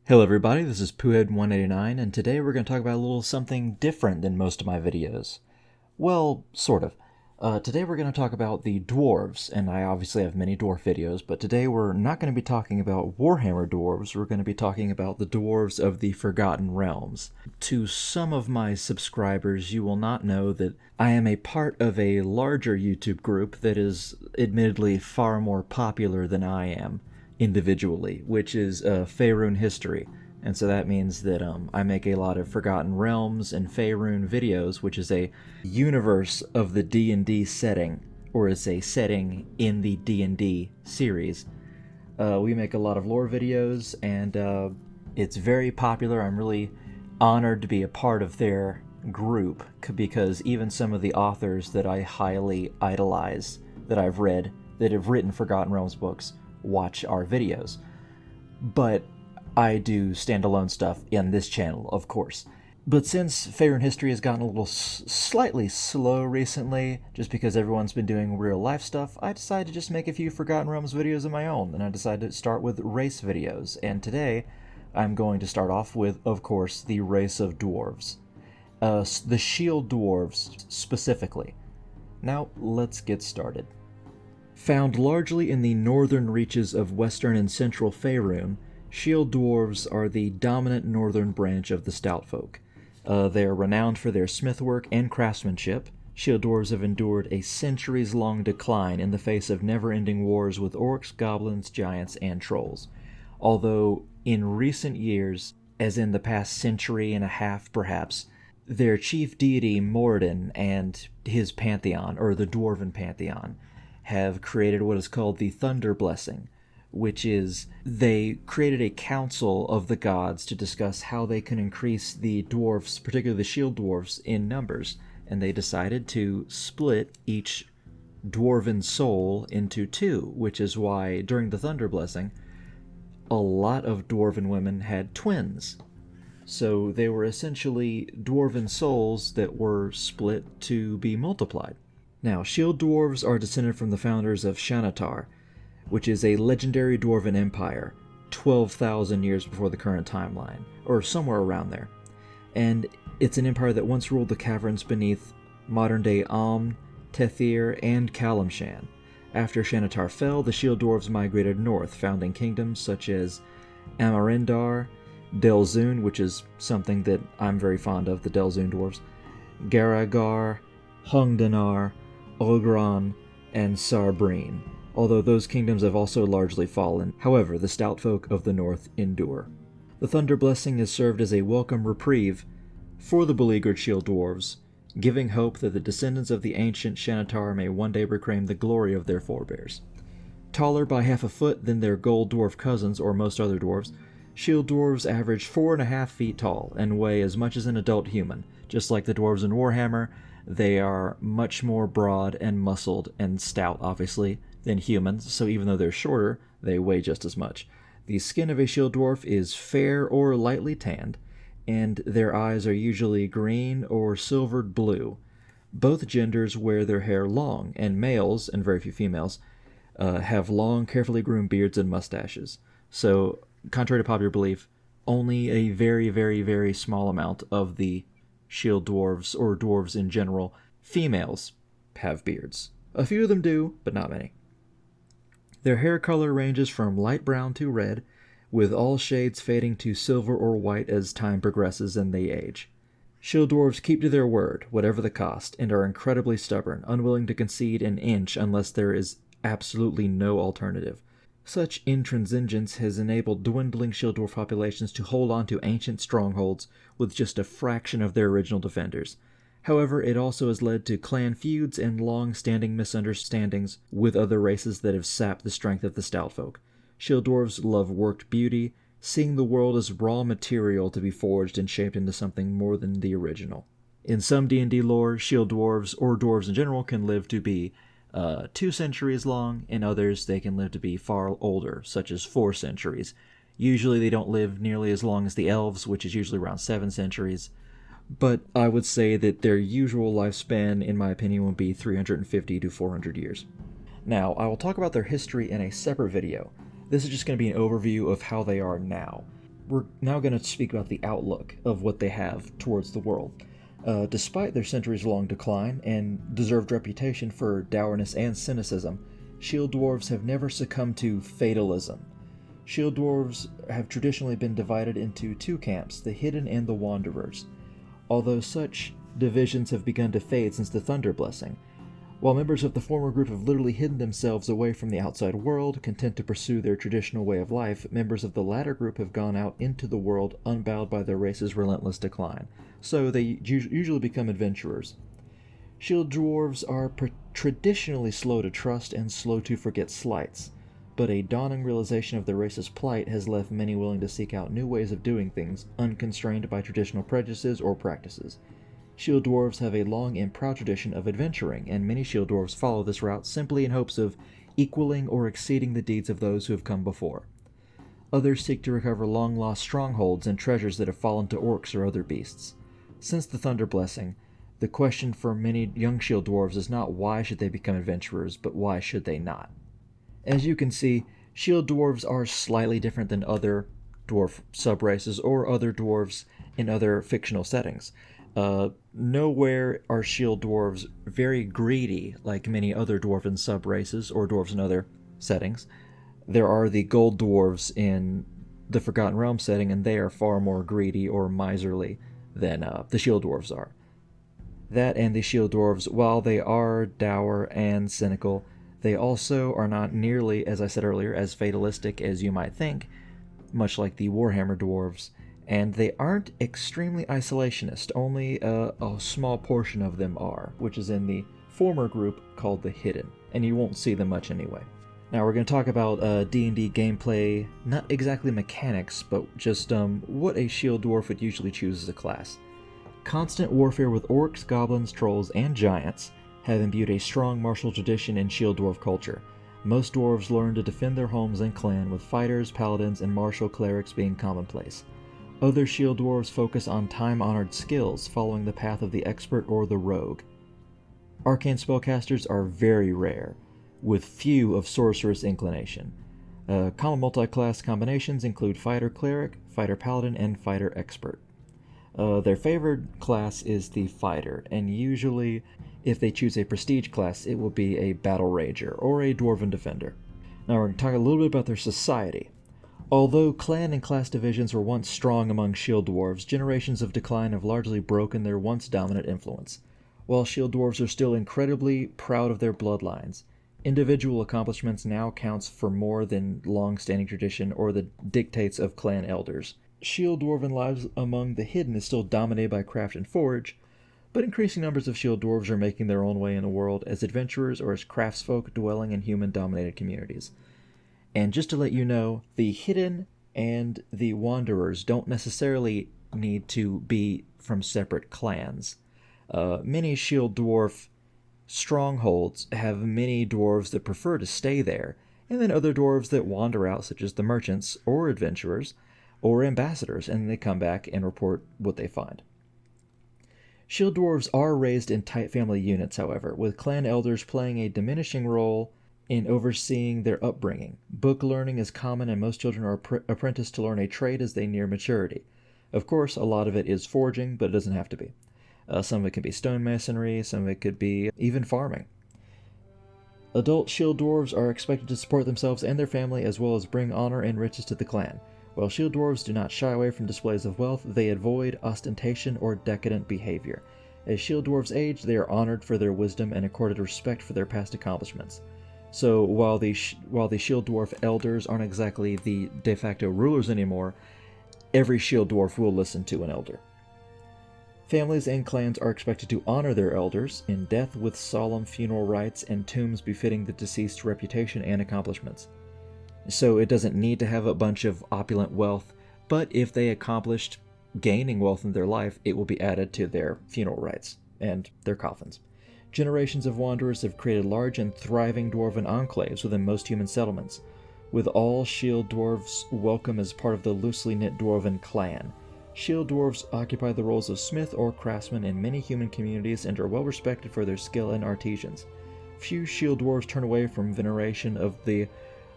Hello everybody, this is Poohead189, and today we're going to talk about a little something different than most of my videos. Well, sort of. Today we're going to talk about the Dwarves, and I obviously have many Dwarf videos, but today we're not going to be talking about Warhammer Dwarves, we're going to be talking about the Dwarves of the Forgotten Realms. To some of my subscribers, you will not know that I am a part of a larger YouTube group that is admittedly far more popular than I am individually, which is Faerun history. And so that means that I make a lot of Forgotten Realms and Faerun videos, which is a universe of the D&D setting, or it's a setting in the D&D series. We make a lot of lore videos, and it's very popular. I'm really honored to be a part of their group, because even some of the authors that I highly idolize, that I've read, that have written Forgotten Realms books, watch our videos. But I do standalone stuff in this channel, of course. But since Faerun history has gotten a little slightly slow recently, just because everyone's been doing real life stuff, I decided to just make a few Forgotten Realms videos of my own, and I decided to start with race videos. And today, I'm going to start off with, of course, the race of dwarves. The shield dwarves, specifically. Now, let's get started. Found largely in the northern reaches of western and central Faerun, shield dwarves are the dominant northern branch of the stout folk. They are renowned for their smithwork and craftsmanship. Shield dwarves have endured a centuries-long decline in the face of never-ending wars with orcs, goblins, giants, and trolls. Although in recent years, as in the past century and a half perhaps, their chief deity Moradin and his pantheon, or the dwarven pantheon, have created what is called the Thunder Blessing, which is they created a council of the gods to discuss how they can increase the dwarfs, particularly the shield dwarfs, in numbers, and they decided to split each dwarven soul into two, which is why during the Thunder Blessing a lot of dwarven women had twins. So they were essentially dwarven souls that were split to be multiplied. Now, shield dwarves are descended from the founders of Shanatar, which is a legendary dwarven empire, 12,000 years before the current timeline, or somewhere around there. And it's an empire that once ruled the caverns beneath modern-day Amn, Tethir, and Kalimshan. After Shanatar fell, the shield dwarves migrated north, founding kingdoms such as Amarindar, Delzun, which is something that I'm very fond of, the Delzun dwarves, Garagar, Hungdanar, Ogron, and Sarbreen, although those kingdoms have also largely fallen. However, the stout folk of the north endure. The Thunder Blessing has served as a welcome reprieve for the beleaguered shield dwarves, giving hope that the descendants of the ancient Shanatar may one day reclaim the glory of their forebears. Taller by half a foot than their gold dwarf cousins or most other dwarves, shield dwarves average 4.5 feet tall and weigh as much as an adult human. Just like the dwarves in Warhammer, they are much more broad and muscled and stout, obviously, than humans, so even though they're shorter, they weigh just as much. The skin of a shield dwarf is fair or lightly tanned, and their eyes are usually green or silvered blue. Both genders wear their hair long, and males, and very few females, have long, carefully groomed beards and mustaches. So, contrary to popular belief, only a very, very, very small amount of the shield dwarves, or dwarves in general, females, have beards. A few of them do, but not many. Their hair color ranges from light brown to red, with all shades fading to silver or white as time progresses and they age. Shield dwarves keep to their word, whatever the cost, and are incredibly stubborn, unwilling to concede an inch unless there is absolutely no alternative. Such intransigence has enabled dwindling shield dwarf populations to hold on to ancient strongholds with just a fraction of their original defenders. However, it also has led to clan feuds and long-standing misunderstandings with other races that have sapped the strength of the stout folk. Shield dwarves love worked beauty, seeing the world as raw material to be forged and shaped into something more than the original. In some D&D lore, shield dwarves, or dwarves in general, can live to be 2 centuries long. In others, they can live to be far older, such as 4 centuries. Usually they don't live nearly as long as the elves, which is usually around 7 centuries. But I would say that their usual lifespan, in my opinion, would be 350 to 400 years. Now, I will talk about their history in a separate video. This is just going to be an overview of how they are now. we're now going to speak about the outlook of what they have towards the world. Despite their centuries-long decline and deserved reputation for dourness and cynicism, shield dwarves have never succumbed to fatalism. Shield dwarves have traditionally been divided into two camps, the Hidden and the Wanderers, although such divisions have begun to fade since the Thunder Blessing. While members of the former group have literally hidden themselves away from the outside world, content to pursue their traditional way of life, members of the latter group have gone out into the world unbowed by their race's relentless decline, so they usually become adventurers. Shield dwarves are traditionally slow to trust and slow to forget slights, but a dawning realization of their race's plight has left many willing to seek out new ways of doing things, unconstrained by traditional prejudices or practices. Shield dwarves have a long and proud tradition of adventuring, and many shield dwarves follow this route simply in hopes of equaling or exceeding the deeds of those who have come before. Others seek to recover long-lost strongholds and treasures that have fallen to orcs or other beasts. Since the Thunder Blessing, the question for many young shield dwarves is not why should they become adventurers, but why should they not. As you can see, shield dwarves are slightly different than other dwarf subraces or other dwarves in other fictional settings. Nowhere are shield dwarves very greedy like many other dwarven subraces or dwarves in other settings. There are the gold dwarves in the Forgotten Realm setting, and they are far more greedy or miserly than the shield dwarves are. That and the shield dwarves, while they are dour and cynical, they also are not nearly, as I said earlier, as fatalistic as you might think, much like the Warhammer dwarves, and they aren't extremely isolationist. Only a small portion of them are, which is in the former group called the Hidden, and you won't see them much anyway. Now we're going to talk about D&D gameplay, not exactly mechanics, but just what a shield dwarf would usually choose as a class. Constant warfare with orcs, goblins, trolls, and giants have imbued a strong martial tradition in shield dwarf culture. Most dwarves learn to defend their homes and clan, with fighters, paladins, and martial clerics being commonplace. Other shield dwarves focus on time-honored skills, following the path of the expert or the rogue. Arcane spellcasters are very rare, with few of sorceress inclination. Common multi-class combinations include fighter cleric, fighter paladin, and fighter expert. Their favored class is the fighter, and usually, if they choose a prestige class, it will be a battle rager or a dwarven defender. Now we're going to talk a little bit about their society. Although clan and class divisions were once strong among shield dwarves, generations of decline have largely broken their once dominant influence. While shield dwarves are still incredibly proud of their bloodlines, individual accomplishments now counts for more than long-standing tradition or the dictates of clan elders. Shield dwarven lives among the Hidden is still dominated by craft and forge, but increasing numbers of shield dwarves are making their own way in the world as adventurers or as craftsfolk dwelling in human-dominated communities. And just to let you know, the Hidden and the Wanderers don't necessarily need to be from separate clans. Many shield dwarf strongholds have many dwarves that prefer to stay there, and then other dwarves that wander out, such as the merchants or adventurers or ambassadors, and they come back and report what they find. Shield dwarves are raised in tight family units, however, with clan elders playing a diminishing role in overseeing their upbringing. Book learning is common, and most children are apprenticed to learn a trade as they near maturity. Of course, a lot of it is forging, but it doesn't have to be. Some of it can be stonemasonry, some of it could be even farming. Adult shield dwarves are expected to support themselves and their family, as well as bring honor and riches to the clan. While shield dwarves do not shy away from displays of wealth, they avoid ostentation or decadent behavior. As shield dwarves age, they are honored for their wisdom and accorded respect for their past accomplishments. So while the shield dwarf elders aren't exactly the de facto rulers anymore, every shield dwarf will listen to an elder. Families and clans are expected to honor their elders in death with solemn funeral rites and tombs befitting the deceased's reputation and accomplishments. So it doesn't need to have a bunch of opulent wealth, but if they accomplished gaining wealth in their life, it will be added to their funeral rites and their coffins. Generations of wanderers have created large and thriving dwarven enclaves within most human settlements, with all shield dwarves welcome as part of the loosely knit dwarven clan. Shield dwarves occupy the roles of smith or craftsman in many human communities and are well respected for their skill and artisans. Few shield dwarves turn away from veneration of the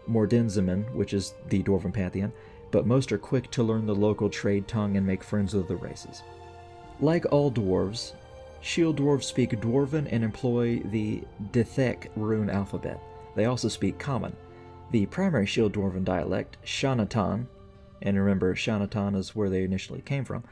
Mordenziman, which is the dwarven pantheon, but most are quick to learn the local trade tongue and make friends with the races. Like all dwarves, shield dwarves speak Dwarven and employ the Dithek rune alphabet. They also speak Common. The primary shield dwarven dialect, Shanatan, and remember Shanatan is where they initially came from,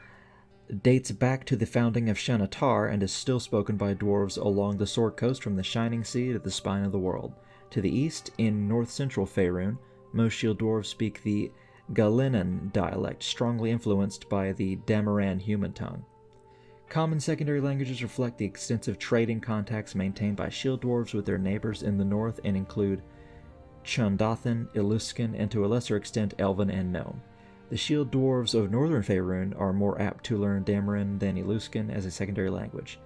dates back to the founding of Shanatar and is still spoken by dwarves along the Sword Coast from the Shining Sea to the Spine of the World. To the east, in north-central Faerun, most shield dwarves speak the Galinan dialect, strongly influenced by the Damaran human tongue. Common secondary languages reflect the extensive trading contacts maintained by shield dwarves with their neighbors in the north and include Chundathan, Eluskan, and to a lesser extent Elven and Gnome. The shield dwarves of northern Faerun are more apt to learn Damaran than Eluskan as a secondary language.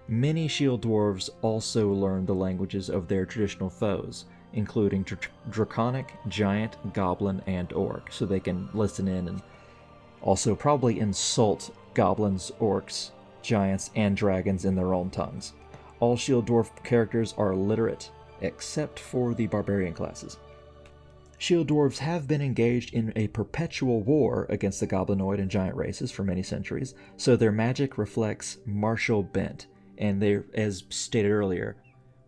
Many shield dwarves also learn the languages of their traditional foes, including Draconic, Giant, Goblin, and Orc, so they can listen in and also probably insult goblins, orcs, giants, and dragons in their own tongues. All shield dwarf characters are literate, except for the barbarian classes. Shield dwarves have been engaged in a perpetual war against the goblinoid and giant races for many centuries, so their magic reflects martial bent, and they, as stated earlier,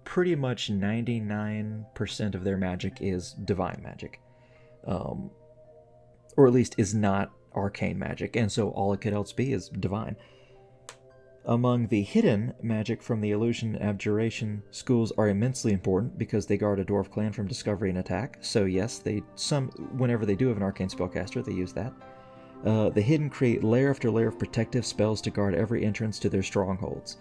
pretty much 99% of their magic is divine magic. Or at least is not arcane magic, and so all it could else be is divine. Among the hidden magic from the illusion and abjuration schools are immensely important because they guard a dwarf clan from discovery and attack. So yes, whenever they do have an arcane spellcaster, they use that. The hidden create layer after layer of protective spells to guard every entrance to their strongholds.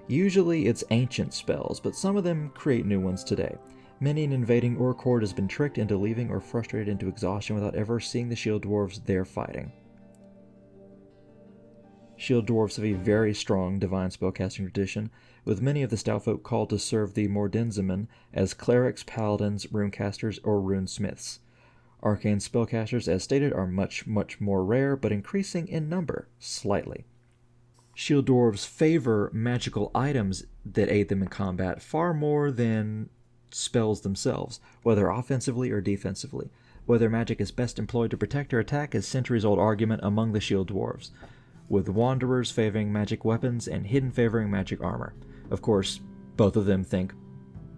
Usually it's ancient spells, but some of them create new ones today. Many an invading orc horde has been tricked into leaving or frustrated into exhaustion without ever seeing the shield dwarves there fighting. Shield dwarves have a very strong divine spellcasting tradition, with many of the Stoutfolk called to serve the Mordenzamen as clerics, paladins, runecasters, or runesmiths. Arcane spellcasters, as stated, are much more rare, but increasing in number, slightly. Shield dwarves favor magical items that aid them in combat far more than spells themselves, whether offensively or defensively. Whether magic is best employed to protect or attack is centuries-old argument among the shield dwarves, with wanderers favoring magic weapons and hidden favoring magic armor. Of course, both of them think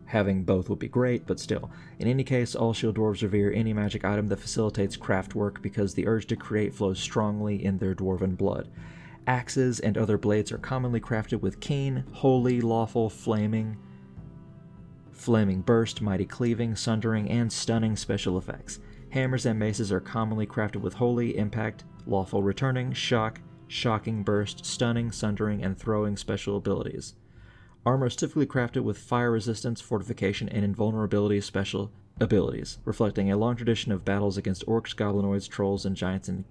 having both would be great, but still. In any case, all shield dwarves revere any magic item that facilitates craft work because the urge to create flows strongly in their dwarven blood. Axes and other blades are commonly crafted with keen, holy, lawful, flaming burst, mighty cleaving, sundering, and stunning special effects. Hammers and maces are commonly crafted with holy, impact, lawful returning, shock, shocking burst, stunning, sundering, and throwing special abilities. Armor is typically crafted with fire resistance, fortification, and invulnerability special abilities, reflecting a long tradition of battles against orcs, goblinoids, trolls, and giants and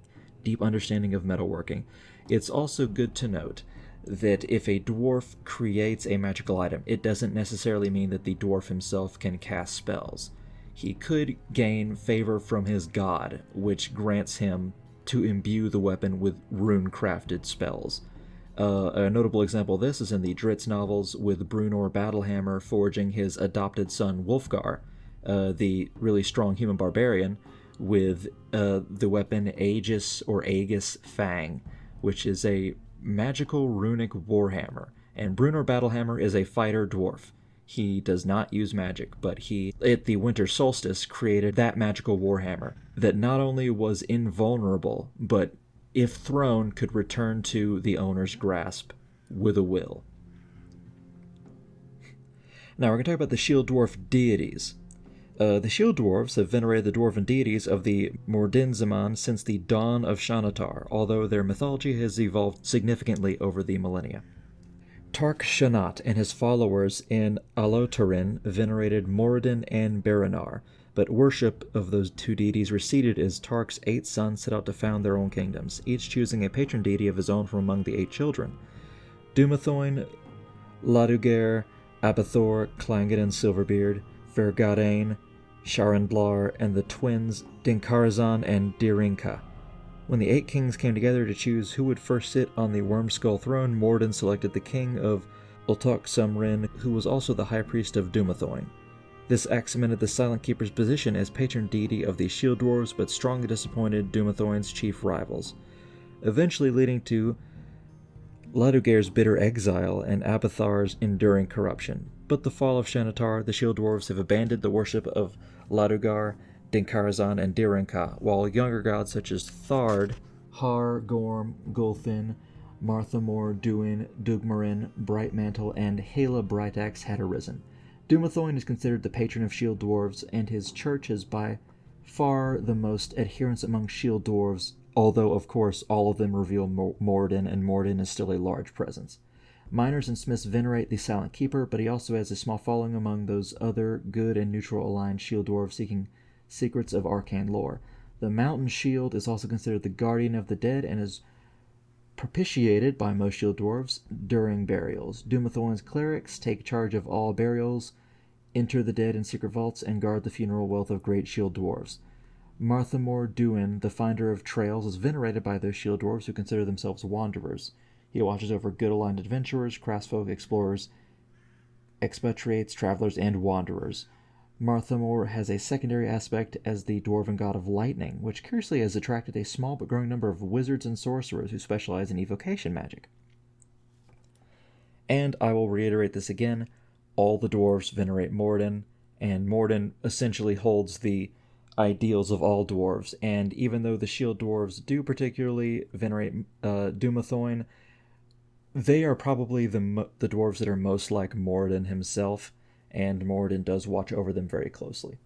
deep understanding of metalworking. It's also good to note that if a dwarf creates a magical item, it doesn't necessarily mean that the dwarf himself can cast spells. He could gain favor from his god, which grants him to imbue the weapon with rune-crafted spells. A notable example of this is in the Dritz novels, with Brunor Battlehammer forging his adopted son Wulfgar, the really strong human barbarian, with the weapon Aegis or Aegis Fang, which is a magical runic warhammer. And Brunor Battlehammer is a fighter dwarf. He does not use magic, but he, at the winter solstice, created that magical warhammer that not only was invulnerable, but if thrown, could return to the owner's grasp with a will. Now we're going to talk about the shield dwarf deities. The shield dwarves have venerated the dwarven deities of the Mordenzaman since the dawn of Shanatar, although their mythology has evolved significantly over the millennia. Tark Shanat and his followers in Alotarin venerated Moradin and Baranar, but worship of those two deities receded as Tark's 8 sons set out to found their own kingdoms, each choosing a patron deity of his own from among the 8 children. Dumathoin, Ladugair, Abathor, Clangeddon Silverbeard, Vergadain, Sharanblar, and the twins Dinkarazan and Dirinka. When the 8 kings came together to choose who would first sit on the Wormskull throne, Moradin selected the king of Ultok Sumrin, who was also the high priest of Dumathoin. This act cemented the Silent Keeper's position as patron deity of the Shield Dwarves, but strongly disappointed Dumathoin's chief rivals, eventually leading to Ladugair's bitter exile and Abathar's enduring corruption. But the fall of Xanatar, the Shield Dwarves have abandoned the worship of Ladugar, Dinkarazan, and Diranka, while younger gods such as Thard, Har, Gorm, Gulthin, Marthamor, Duin, Dugmarin, Brightmantle, and Hala Brightaxe had arisen. Dumathoin is considered the patron of Shield Dwarves, and his church is by far the most adherents among Shield Dwarves, although of course all of them reveal Moradin, and Moradin is still a large presence. Miners and smiths venerate the Silent Keeper, but he also has a small following among those other good and neutral aligned Shield Dwarves seeking secrets of arcane lore. The Mountain Shield is also considered the guardian of the dead and is propitiated by most Shield Dwarves during burials. Dumathoin's clerics take charge of all burials, enter the dead in secret vaults, and guard the funeral wealth of great Shield Dwarves. Marthamor Duin, the finder of trails, is venerated by those Shield Dwarves who consider themselves wanderers. He watches over good-aligned adventurers, craftsfolk, explorers, expatriates, travelers, and wanderers. Marthamor has a secondary aspect as the dwarven god of lightning, which curiously has attracted a small but growing number of wizards and sorcerers who specialize in evocation magic. And I will reiterate this again, all the dwarves venerate Moradin, and Moradin essentially holds the ideals of all dwarves, and even though the Shield Dwarves do particularly venerate Dumathoin, they are probably the dwarves that are most like Moradin himself, and Moradin does watch over them very closely.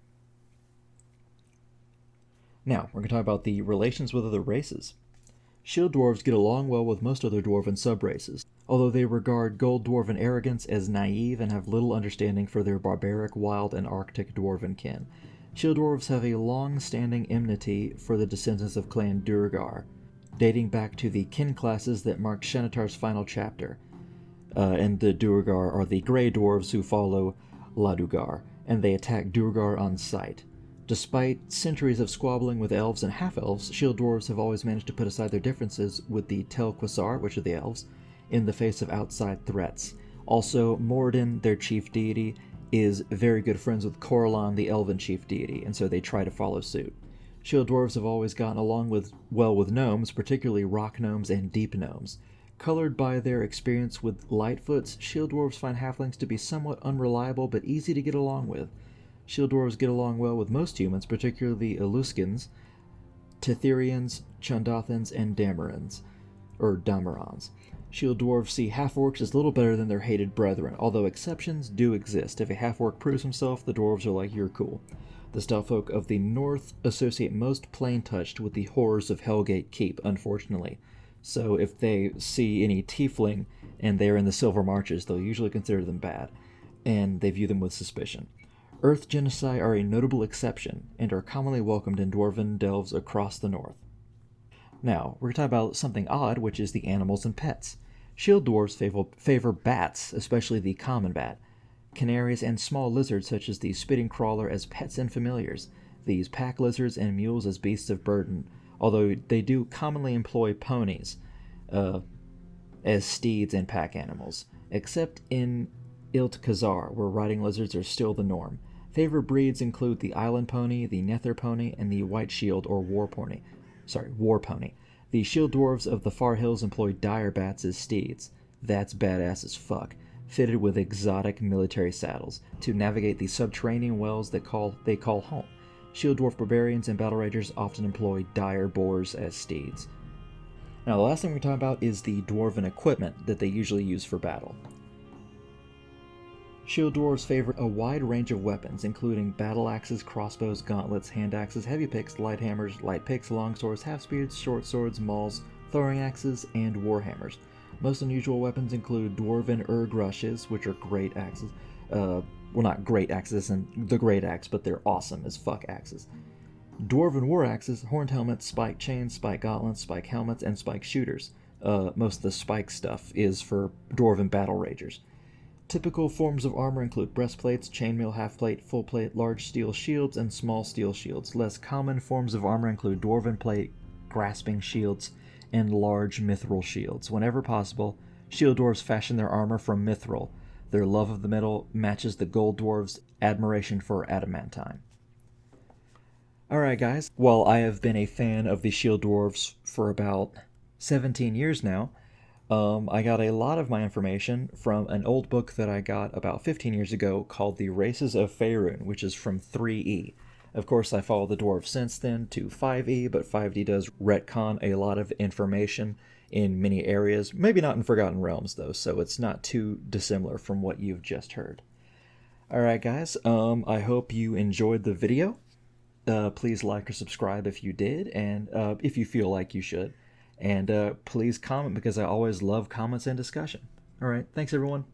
Now, we're going to talk about the relations with other races. Shield Dwarves get along well with most other dwarven subraces, although they regard Gold Dwarven arrogance as naive and have little understanding for their barbaric, wild, and Arctic dwarven kin. Shield Dwarves have a long-standing enmity for the descendants of Clan Durgar, dating back to the kin classes that marked Xanatar's final chapter. And the Durgar are the Grey Dwarves who follow Ladugar, and they attack Durgar on sight. Despite centuries of squabbling with elves and half-elves, Shield Dwarves have always managed to put aside their differences with the Telquisar, which are the elves, in the face of outside threats. Also, Moradin, their chief deity, is very good friends with Coralon, the elven chief deity, and so they try to follow suit. Shield Dwarves have always gotten along well with gnomes, particularly rock gnomes and deep gnomes. Colored by their experience with Lightfoots, Shield Dwarves find halflings to be somewhat unreliable but easy to get along with. Shield Dwarves get along well with most humans, particularly Eluskins, Tetherians, Chundathans, and Damarans. Shield Dwarves see half-orcs as little better than their hated brethren, although exceptions do exist. If a half-orc proves himself, the dwarves are like, you're cool. The Stalfolk of the North associate most plain-touched with the horrors of Hellgate Keep, unfortunately. So if they see any tiefling and they're in the Silver Marches, they'll usually consider them bad, and they view them with suspicion. Earth Genocide are a notable exception, and are commonly welcomed in dwarven delves across the north. Now, we're going to talk about something odd, which is the animals and pets. Shield Dwarves favor bats, especially the common bat, canaries, and small lizards such as the spitting crawler as pets and familiars, these pack lizards and mules as beasts of burden, although they do commonly employ ponies as steeds and pack animals, except in Ilt Khazar, where riding lizards are still the norm. Favorite breeds include the Island Pony, the Nether Pony, and the White Shield or War Pony. The Shield Dwarves of the Far Hills employ dire bats as steeds. That's badass as fuck, fitted with exotic military saddles, to navigate the subterranean wells they call home. Shield Dwarf barbarians and battle ragers often employ dire boars as steeds. Now, the last thing we're talking about is the dwarven equipment that they usually use for battle. Shield Dwarves favor a wide range of weapons, including battle axes, crossbows, gauntlets, hand axes, heavy picks, light hammers, light picks, long swords, half spears, short swords, mauls, throwing axes, and warhammers. Most unusual weapons include dwarven erg rushes, which are great axes. Well, not great axes and the great axe, but they're awesome as fuck axes. Dwarven war axes, horned helmets, spike chains, spike gauntlets, spike helmets, and spike shooters. Most of the spike stuff is for dwarven battle ragers. Typical forms of armor include breastplates, chainmail, half-plate, full plate, large steel shields, and small steel shields. Less common forms of armor include dwarven plate, grasping shields, and large mithril shields. Whenever possible, Shield Dwarves fashion their armor from mithril, Their love of the metal matches the Gold Dwarves' admiration for adamantine. Alright guys, well I have been a fan of the Shield Dwarves for about 17 years now. I got a lot of my information from an old book that I got about 15 years ago called The Races of Faerun, which is from 3E. Of course, I followed the dwarves since then to 5E, but 5D does retcon a lot of information in many areas. Maybe not in Forgotten Realms, though, so it's not too dissimilar from what you've just heard. Alright, guys, I hope you enjoyed the video. Please like or subscribe if you did, and if you feel like you should. And please comment, because I always love comments and discussion. Alright, thanks everyone.